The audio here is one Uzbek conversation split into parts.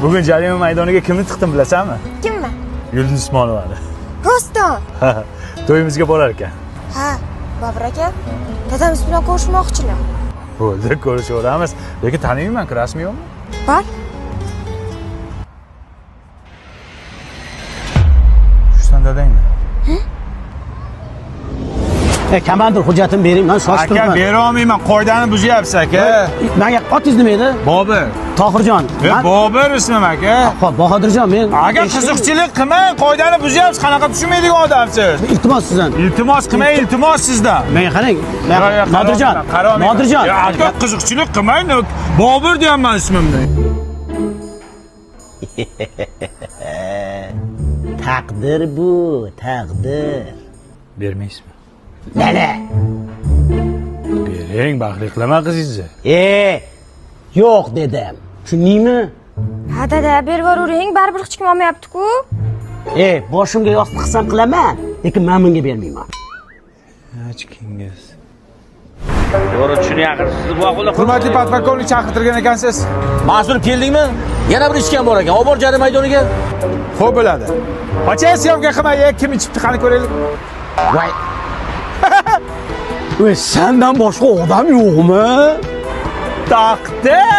Bugun jarima maydoniga kimni tiqdim bilasanmi? Kimmi? Yulduz Usmonovani. Rostdan. To'yimizga borar ekan. Ha, Bobur aka, dadamiz bilan ko'rishmoqchilar. Bo'ldi, ko'rishaveramiz. Lekin taniyman-ku, rasmiy yo'qmi? Bor. Shusan dadangmi? Komandir hujjatim bering, men shoshib Aka, turibman. bera olmayman, qoidani buzyapsiz aka. Menga otingiz nima edi? Bobur. Tohirjon. Bobur ismim aka. Xo'p, Bahodirjon, men Aka, qiziqchilik qilmang, qoidani buzyapsiz, qanaqa tushunmaydigan odamsiz. iltimos sizdan. Iltimos qilmang, iltimos sizdan. Menga qarang. Nodirjon. Nodirjon. Aka, qiziqchilik qilmang, Bobur deyapman ismimni. Taqdir bu, taqdir. Bermaysizmi? Nana? Bering, baxtli qilaman qizingizni. Yo'q dedim. Tushundingmi? Ha dada, berib yuravering, baribir hech kim olmayapti-ku. Boshimga yostiq qilsam qilaman, lekin men bunga bermayman. Achikingiz. To'g'ri tushunyapsiz, bu aqlda. Hurmatli podполковник chaqirtirgan ekansiz. Mas'ul keldingmi? Yana bir ishgan bor ekan. Olib bor jarima maydoniga. Xo'p bo'ladi. Qo'chang syomka qilmay, kim ichibdi qani ko'raylik. Voy. Sendan boshqa odam yo'qmi? Taqdir.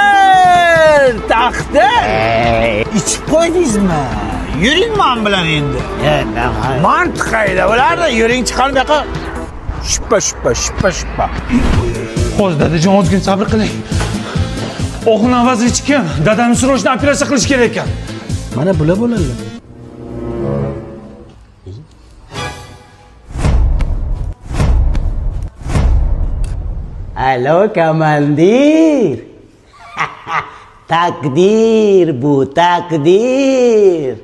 Ichib qo'ydingizmi? Yuring men bilan endi. Mantiq qayda bo'lardi? Yuring chiqar bu yoqqa. Shippa. Hozir dadajon ozgina sabr qiling. O'g'il avazchi kim? Dadamni srochni operatsiya qilish kerak ekan. Mana bular bo'ladi. Alo komandir. Takdir bu, takdir.